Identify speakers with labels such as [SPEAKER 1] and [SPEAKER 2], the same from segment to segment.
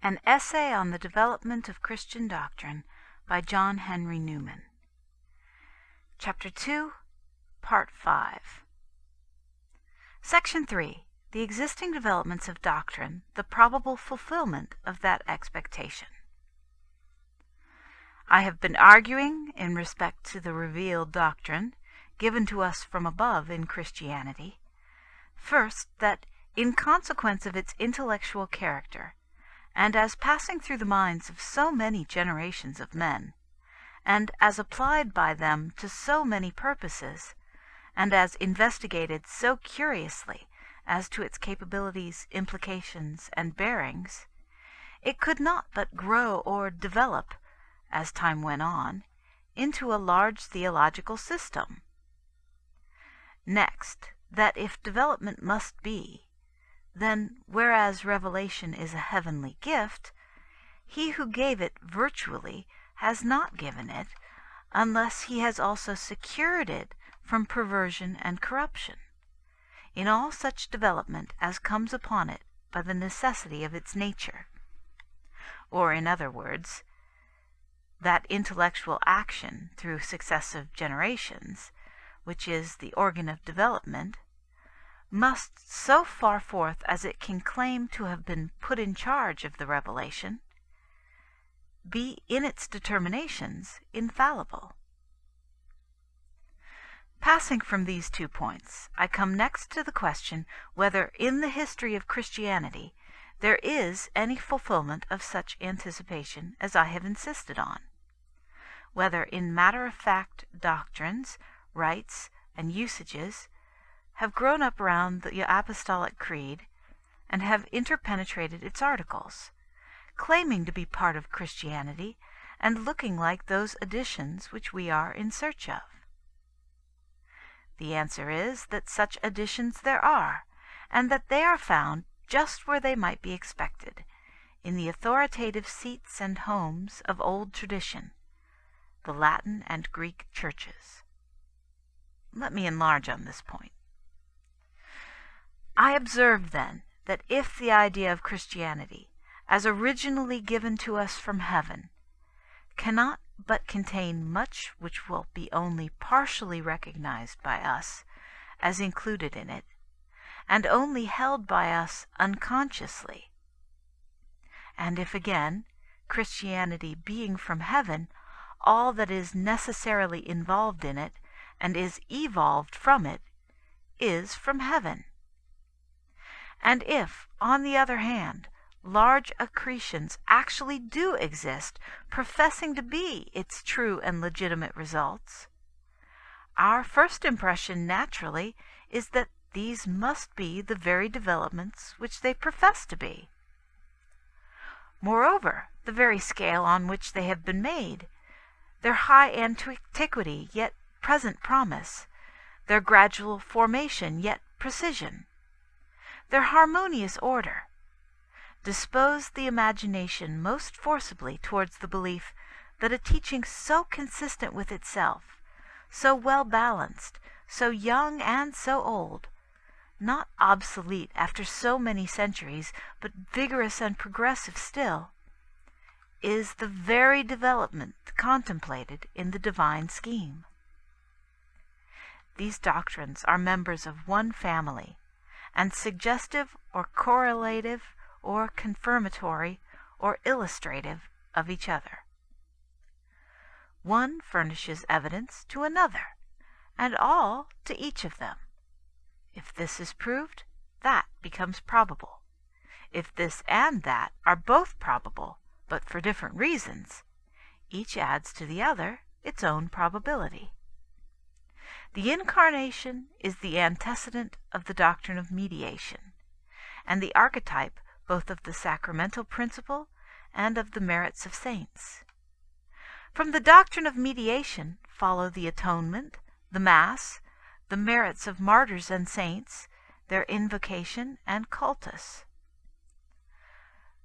[SPEAKER 1] An Essay on the Development of Christian Doctrine by John Henry Newman. Chapter 2, Part 5. Section 3. The existing developments of doctrine, the probable fulfillment of that expectation. I have been arguing in respect to the revealed doctrine, given to us from above in Christianity, first, that in consequence of its intellectual character, and as passing through the minds of so many generations of men, and as applied by them to so many purposes, and as investigated so curiously as to its capabilities, implications, and bearings, it could not but grow or develop, as time went on, into a large theological system. Next, that if development must be, then, whereas revelation is a heavenly gift, he who gave it virtually has not given it, unless he has also secured it from perversion and corruption, in all such development as comes upon it by the necessity of its nature. Or, in other words, that intellectual action through successive generations, which is the organ of development, must, so far forth as it can claim to have been put in charge of the revelation, be in its determinations infallible. Passing from these 2 points, I come next to the question whether in the history of Christianity there is any fulfillment of such anticipation as I have insisted on, whether in matter-of-fact doctrines, rites, and usages have grown up round the Apostolic Creed and have interpenetrated its articles, claiming to be part of Christianity and looking like those additions which we are in search of. The answer is that such additions there are, and that they are found just where they might be expected, in the authoritative seats and homes of old tradition, the Latin and Greek churches. Let me enlarge on this point. I observe, then, that if the idea of Christianity, as originally given to us from heaven, cannot but contain much which will be only partially recognized by us as included in it, and only held by us unconsciously, and if again, Christianity being from heaven, all that is necessarily involved in it, and is evolved from it, is from heaven. And if, on the other hand, large accretions actually do exist, professing to be its true and legitimate results, our first impression naturally is that these must be the very developments which they profess to be. Moreover, the very scale on which they have been made, their high antiquity yet present promise, their gradual formation yet precision, their harmonious order, dispose the imagination most forcibly towards the belief that a teaching so consistent with itself, so well balanced, so young and so old, not obsolete after so many centuries, but vigorous and progressive still, is the very development contemplated in the divine scheme. These doctrines are members of one family, and suggestive or correlative or confirmatory or illustrative of each other. One furnishes evidence to another, and all to each of them. If this is proved, that becomes probable. If this and that are both probable, but for different reasons, each adds to the other its own probability. The Incarnation is the antecedent of the doctrine of mediation, and the archetype both of the sacramental principle and of the merits of saints. From the doctrine of mediation follow the atonement, the Mass, the merits of martyrs and saints, their invocation and cultus.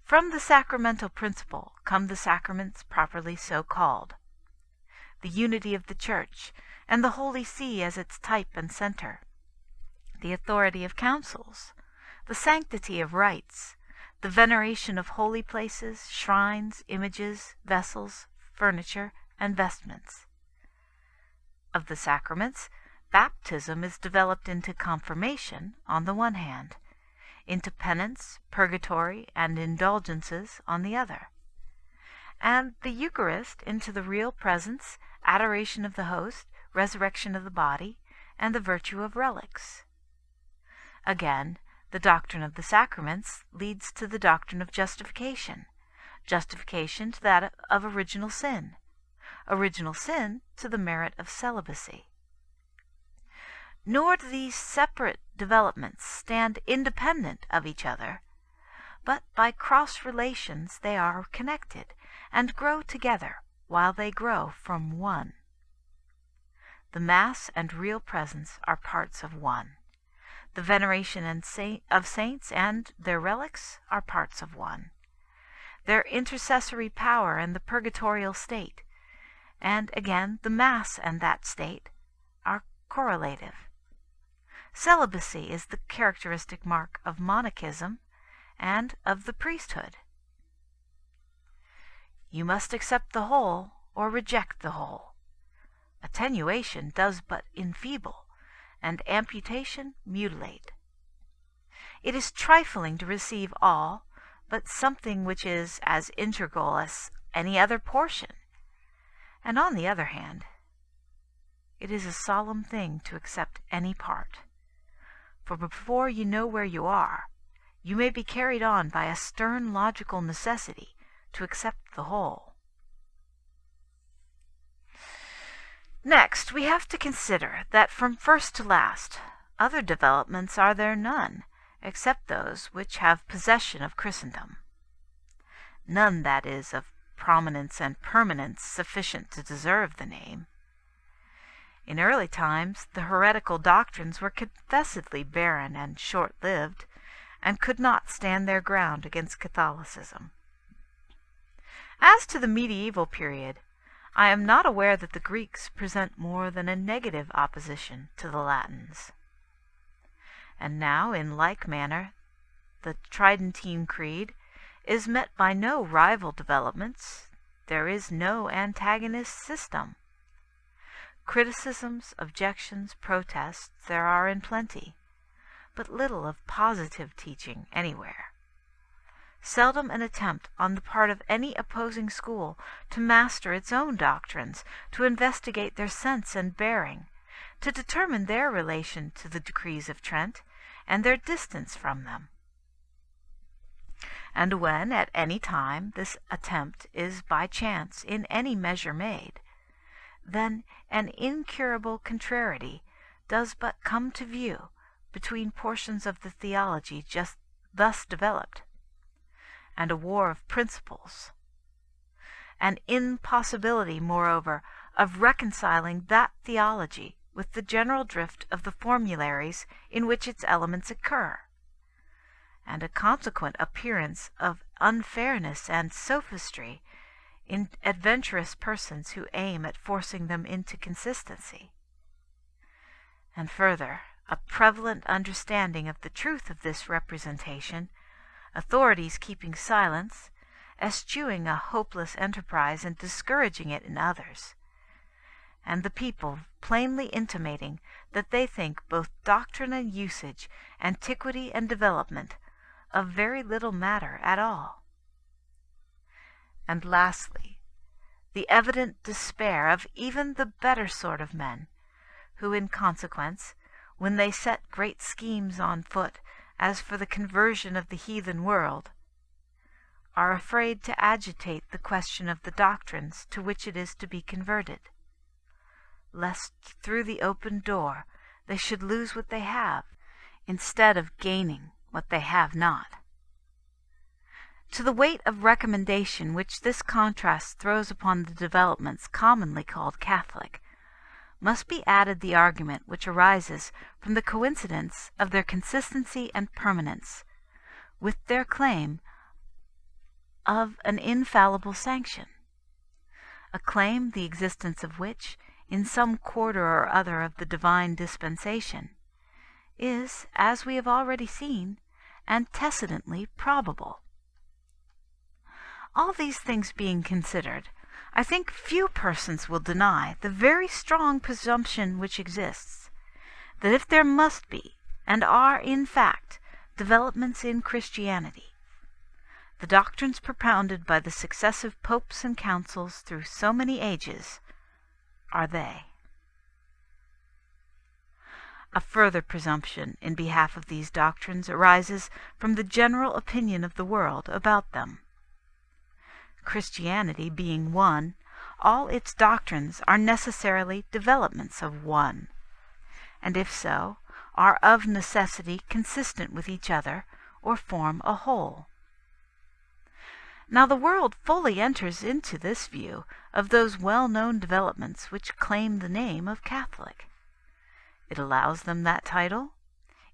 [SPEAKER 1] From the sacramental principle come the sacraments properly so called, the unity of the Church, and the Holy See as its type and center, the authority of councils, the sanctity of rites, the veneration of holy places, shrines, images, vessels, furniture, and vestments. Of the sacraments, baptism is developed into confirmation on the one hand, into penance, purgatory, and indulgences on the other, and the Eucharist into the real presence, adoration of the host, resurrection of the body, and the virtue of relics. Again, the doctrine of the sacraments leads to the doctrine of justification, justification to that of original sin to the merit of celibacy. Nor do these separate developments stand independent of each other, but by cross relations they are connected, and grow together while they grow from one. The Mass and real presence are parts of one. The veneration of saints and their relics are parts of one. Their intercessory power and the purgatorial state, and again the Mass and that state, are correlative. Celibacy is the characteristic mark of monachism and of the priesthood. You must accept the whole or reject the whole. Attenuation does but enfeeble, and amputation mutilate. It is trifling to receive all, but something which is as integral as any other portion. And on the other hand, it is a solemn thing to accept any part. For before you know where you are, you may be carried on by a stern logical necessity to accept the whole. Next, we have to consider that from first to last, other developments are there none, except those which have possession of Christendom. None, that is, of prominence and permanence sufficient to deserve the name. In early times, the heretical doctrines were confessedly barren and short-lived, and could not stand their ground against Catholicism. As to the medieval period, I am not aware that the Greeks present more than a negative opposition to the Latins. And now, in like manner, the Tridentine Creed is met by no rival developments. There is no antagonist system. Criticisms, objections, protests there are in plenty, but little of positive teaching anywhere. Seldom an attempt on the part of any opposing school to master its own doctrines, to investigate their sense and bearing, to determine their relation to the decrees of Trent, and their distance from them. And when, at any time, this attempt is by chance in any measure made, then an incurable contrariety does but come to view between portions of the theology just thus developed, and a war of principles, an impossibility, moreover, of reconciling that theology with the general drift of the formularies in which its elements occur, and a consequent appearance of unfairness and sophistry in adventurous persons who aim at forcing them into consistency. And further, a prevalent understanding of the truth of this representation, authorities keeping silence, eschewing a hopeless enterprise and discouraging it in others, and the people plainly intimating that they think both doctrine and usage, antiquity and development, of very little matter at all. And lastly, the evident despair of even the better sort of men, who in consequence, when they set great schemes on foot as for the conversion of the heathen world, are afraid to agitate the question of the doctrines to which it is to be converted, lest through the open door they should lose what they have, instead of gaining what they have not. To the weight of recommendation which this contrast throws upon the developments commonly called Catholic, must be added the argument which arises from the coincidence of their consistency and permanence with their claim of an infallible sanction, a claim the existence of which, in some quarter or other of the divine dispensation, is, as we have already seen, antecedently probable. All these things being considered, I think few persons will deny the very strong presumption which exists, that if there must be, and are in fact, developments in Christianity, the doctrines propounded by the successive popes and councils through so many ages are they. A further presumption in behalf of these doctrines arises from the general opinion of the world about them. Christianity being one, all its doctrines are necessarily developments of one, and if so, are of necessity consistent with each other, or form a whole. Now the world fully enters into this view of those well-known developments which claim the name of Catholic. It allows them that title,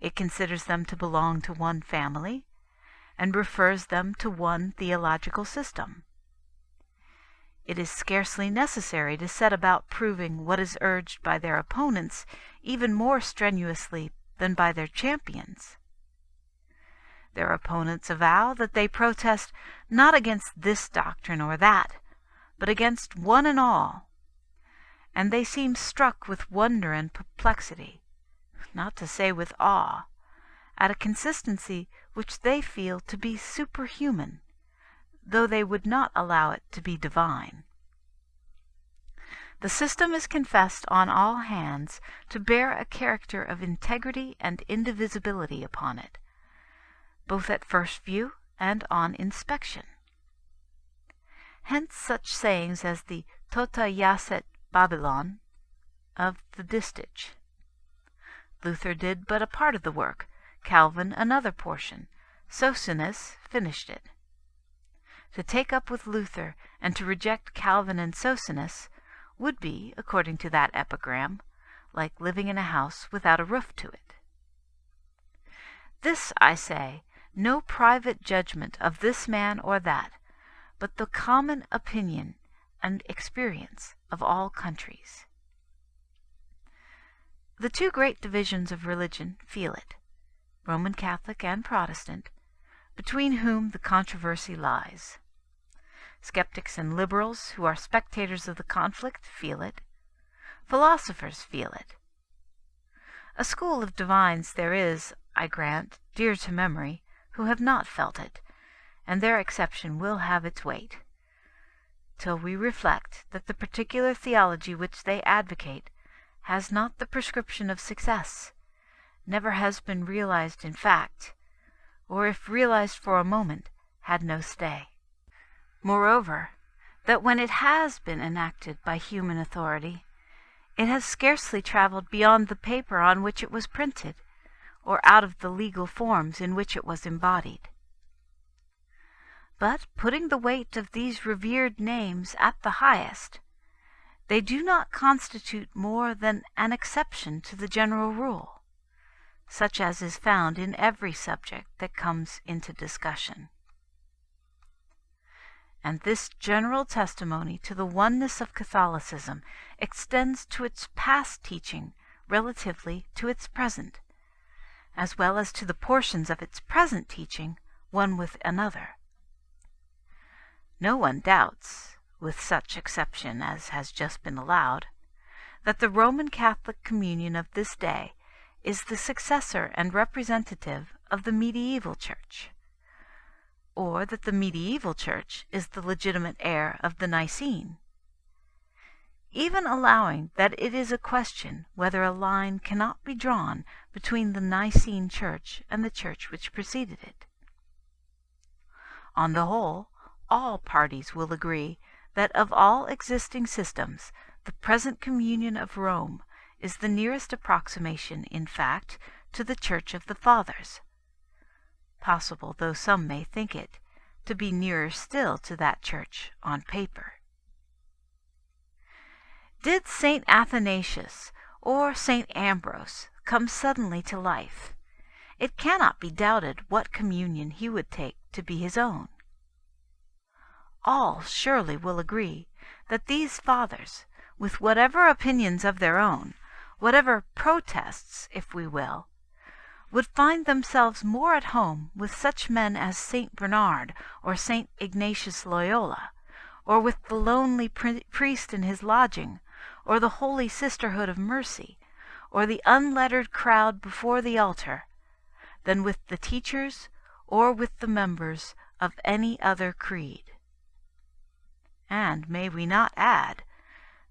[SPEAKER 1] it considers them to belong to one family, and refers them to one theological system. It is scarcely necessary to set about proving what is urged by their opponents even more strenuously than by their champions. Their opponents avow that they protest not against this doctrine or that, but against one and all, and they seem struck with wonder and perplexity, not to say with awe, at a consistency which they feel to be superhuman, though they would not allow it to be divine. The system is confessed on all hands to bear a character of integrity and indivisibility upon it, both at first view and on inspection. Hence such sayings as the Tota Jacet Babylon of the distich. Luther did but a part of the work, Calvin another portion, Socinus finished it. To take up with Luther and to reject Calvin and Socinus would be, according to that epigram, like living in a house without a roof to it. This, I say, no private judgment of this man or that, but the common opinion and experience of all countries. The two great divisions of religion feel it, Roman Catholic and Protestant, between whom the controversy lies. Skeptics and liberals, who are spectators of the conflict, feel it. Philosophers feel it. A school of divines there is, I grant, dear to memory, who have not felt it, and their exception will have its weight, till we reflect that the particular theology which they advocate has not the prescription of success, never has been realized in fact, or if realized for a moment, had no stay. Moreover, that when it has been enacted by human authority, it has scarcely traveled beyond the paper on which it was printed, or out of the legal forms in which it was embodied. But, putting the weight of these revered names at the highest, they do not constitute more than an exception to the general rule, such as is found in every subject that comes into discussion. And this general testimony to the oneness of Catholicism extends to its past teaching relatively to its present, as well as to the portions of its present teaching one with another. No one doubts, with such exception as has just been allowed, that the Roman Catholic communion of this day is the successor and representative of the medieval Church, or that the medieval Church is the legitimate heir of the Nicene. Even allowing that it is a question whether a line cannot be drawn between the Nicene Church and the Church which preceded it. On the whole, all parties will agree that of all existing systems, the present communion of Rome is the nearest approximation, in fact, to the Church of the Fathers, possible though some may think it, to be nearer still to that Church on paper. Did St. Athanasius or St. Ambrose come suddenly to life, it cannot be doubted what communion he would take to be his own. All surely will agree that these fathers, with whatever opinions of their own, whatever protests, if we will, would find themselves more at home with such men as St. Bernard or St. Ignatius Loyola, or with the lonely priest in his lodging, or the Holy Sisterhood of Mercy, or the unlettered crowd before the altar, than with the teachers or with the members of any other creed. And may we not add,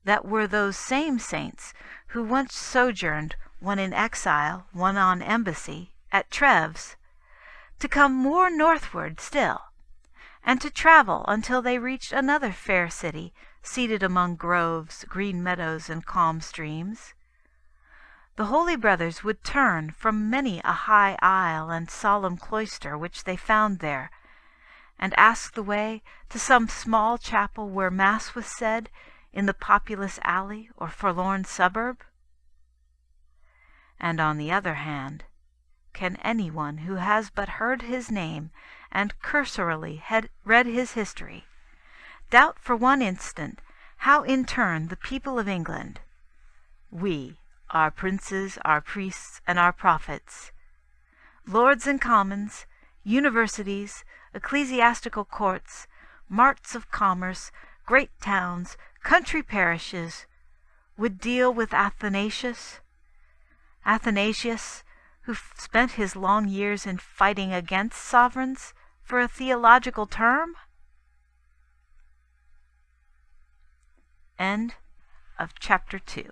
[SPEAKER 1] that were those same saints who once sojourned, one in exile, one on embassy, at Treves, to come more northward still, and to travel until they reached another fair city, seated among groves, green meadows, and calm streams, the holy brothers would turn from many a high aisle and solemn cloister which they found there, and ask the way to some small chapel where Mass was said in the populous alley or forlorn suburb? And on the other hand, can anyone who has but heard his name and cursorily had read his history, doubt for one instant how in turn the people of England, we, our princes, our priests, and our prophets, lords and commons, universities, ecclesiastical courts, marts of commerce, great towns, country parishes, would deal with Athanasius, who spent his long years in fighting against sovereigns for a theological term? End of chapter 2.